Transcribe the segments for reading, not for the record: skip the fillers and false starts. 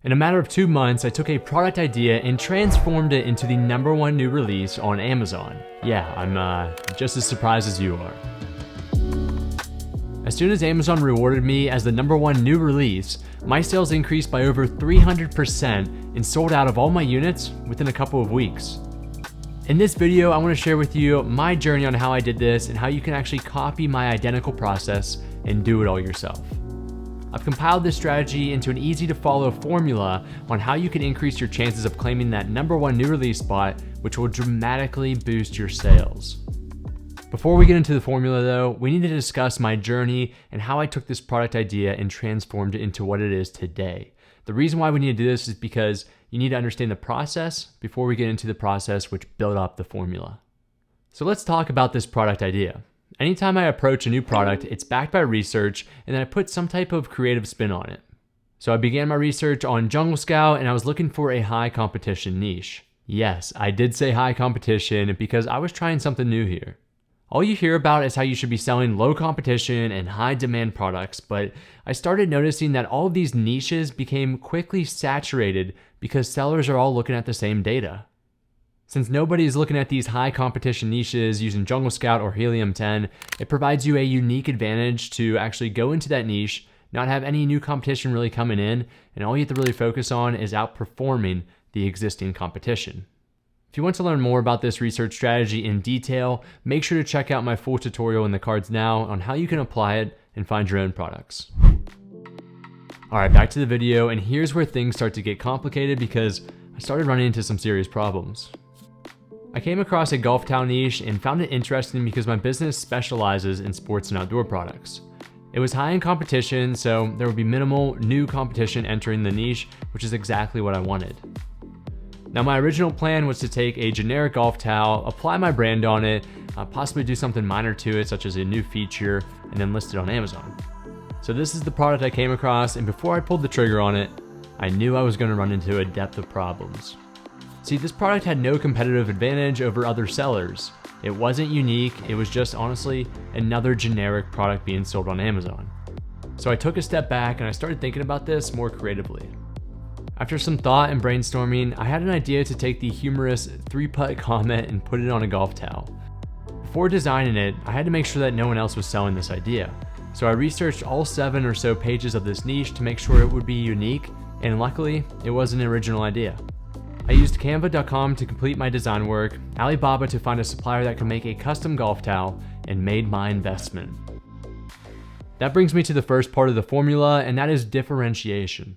In a matter of 2 months, I took a product idea and transformed it into the #1 new release on Amazon. Yeah, I'm just as surprised as you are. As soon as Amazon rewarded me as the #1 new release, my sales increased by over 300% and sold out of all my units within a couple of weeks. In this video, I want to share with you my journey on how I did this and how you can actually copy my identical process and do it all yourself. I've compiled this strategy into an easy to follow formula on how you can increase your chances of claiming that #1 new release spot, which will dramatically boost your sales. Before we get into the formula though, we need to discuss my journey and how I took this product idea and transformed it into what it is today. The reason why we need to do this is because you need to understand the process before we get into the process which built up the formula. So let's talk about this product idea. Anytime I approach a new product, it's backed by research and then I put some type of creative spin on it. So I began my research on Jungle Scout and I was looking for a high competition niche. Yes, I did say high competition because I was trying something new here. All you hear about is how you should be selling low competition and high demand products, but I started noticing that all of these niches became quickly saturated because sellers are all looking at the same data. Since nobody is looking at these high competition niches using Jungle Scout or Helium 10, it provides you a unique advantage to actually go into that niche, not have any new competition really coming in, and all you have to really focus on is outperforming the existing competition. If you want to learn more about this research strategy in detail, make sure to check out my full tutorial in the cards now on how you can apply it and find your own products. Alright, back to the video, and here's where things start to get complicated because I started running into some serious problems. I came across a golf towel niche and found it interesting because my business specializes in sports and outdoor products. It was high in competition, so there would be minimal new competition entering the niche, which is exactly what I wanted. Now my original plan was to take a generic golf towel, apply my brand on it, possibly do something minor to it such as a new feature, and then list it on Amazon. So this is the product I came across, and before I pulled the trigger on it, I knew I was going to run into a depth of problems. See, this product had no competitive advantage over other sellers. It wasn't unique, it was just honestly another generic product being sold on Amazon. So I took a step back and I started thinking about this more creatively. After some thought and brainstorming, I had an idea to take the humorous 3-putt comment and put it on a golf towel. Before designing it, I had to make sure that no one else was selling this idea. So I researched all 7 or so pages of this niche to make sure it would be unique, and luckily, it was an original idea. I used canva.com to complete my design work, Alibaba to find a supplier that could make a custom golf towel, and made my investment. That brings me to the first part of the formula, and that is differentiation.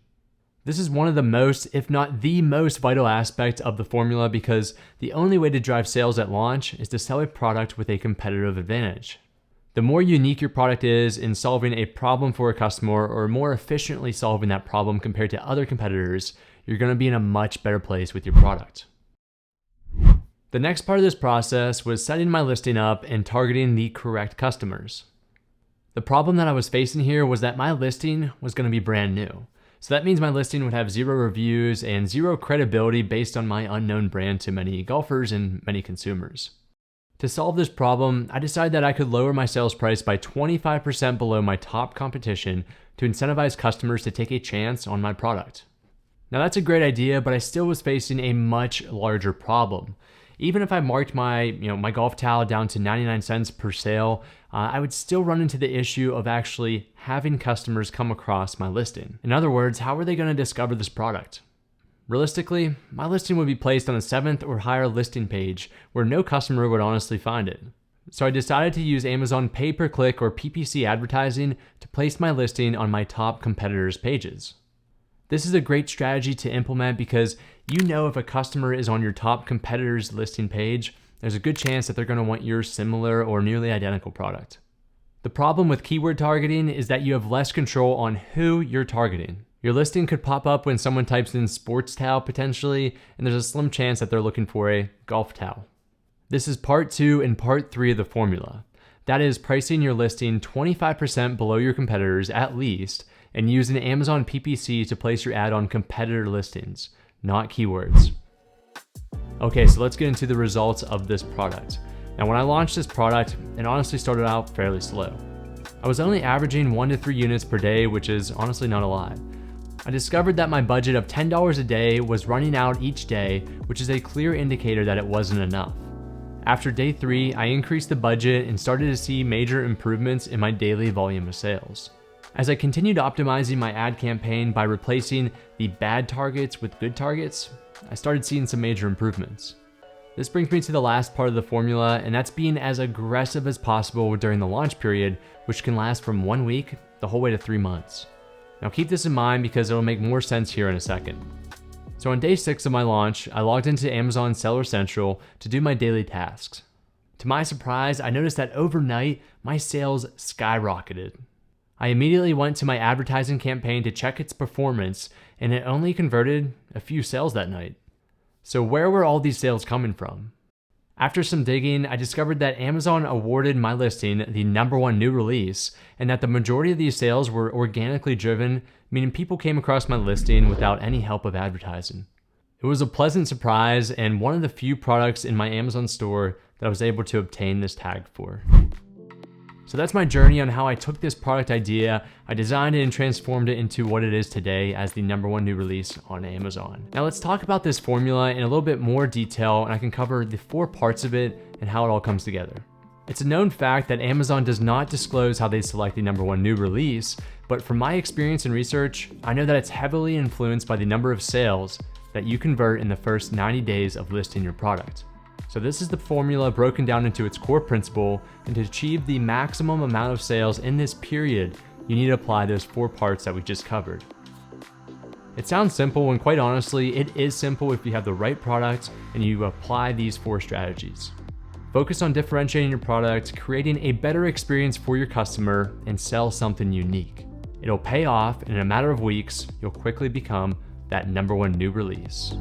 This is one of the most, if not the most vital aspect of the formula because the only way to drive sales at launch is to sell a product with a competitive advantage. The more unique your product is in solving a problem for a customer or more efficiently solving that problem compared to other competitors, you're going to be in a much better place with your product. The next part of this process was setting my listing up and targeting the correct customers. The problem that I was facing here was that my listing was going to be brand new. So that means my listing would have 0 reviews and 0 credibility based on my unknown brand to many golfers and many consumers. To solve this problem, I decided that I could lower my sales price by 25% below my top competition to incentivize customers to take a chance on my product. Now that's a great idea, but I still was facing a much larger problem. Even if I marked my golf towel down to 99 cents per sale, I would still run into the issue of actually having customers come across my listing. In other words, how are they going to discover this product? Realistically, my listing would be placed on a 7th or higher listing page where no customer would honestly find it. So I decided to use Amazon pay-per-click or PPC advertising to place my listing on my top competitors' pages. This is a great strategy to implement because you know if a customer is on your top competitor's listing page, there's a good chance that they're going to want your similar or nearly identical product. The problem with keyword targeting is that you have less control on who you're targeting. Your listing could pop up when someone types in sports towel potentially, and there's a slim chance that they're looking for a golf towel. This is part 2 and part 3 of the formula. That is pricing your listing 25% below your competitors at least, and using Amazon PPC to place your ad on competitor listings, not keywords. Okay, so let's get into the results of this product. Now when I launched this product, it honestly started out fairly slow. I was only averaging 1 to 3 units per day, which is honestly not a lot. I discovered that my budget of $10 a day was running out each day, which is a clear indicator that it wasn't enough. After day 3, I increased the budget and started to see major improvements in my daily volume of sales. As I continued optimizing my ad campaign by replacing the bad targets with good targets, I started seeing some major improvements. This brings me to the last part of the formula, and that's being as aggressive as possible during the launch period, which can last from 1 week the whole way to 3 months. Now keep this in mind because it'll make more sense here in a second. So on day 6 of my launch, I logged into Amazon Seller Central to do my daily tasks. To my surprise, I noticed that overnight, my sales skyrocketed. I immediately went to my advertising campaign to check its performance, and it only converted a few sales that night. So where were all these sales coming from? After some digging, I discovered that Amazon awarded my listing the #1 new release, and that the majority of these sales were organically driven, meaning people came across my listing without any help of advertising. It was a pleasant surprise and one of the few products in my Amazon store that I was able to obtain this tag for. So that's my journey on how I took this product idea, I designed it and transformed it into what it is today as the #1 new release on Amazon. Now let's talk about this formula in a little bit more detail, and I can cover the 4 parts of it and how it all comes together. It's a known fact that Amazon does not disclose how they select the #1 new release, but from my experience and research, I know that it's heavily influenced by the number of sales that you convert in the first 90 days of listing your product. So this is the formula broken down into its core principle, and to achieve the maximum amount of sales in this period, you need to apply those 4 parts that we just covered. It sounds simple, and quite honestly, it is simple if you have the right product and you apply these 4 strategies. Focus on differentiating your product, creating a better experience for your customer, and sell something unique. It'll pay off, and in a matter of weeks, you'll quickly become that #1 new release.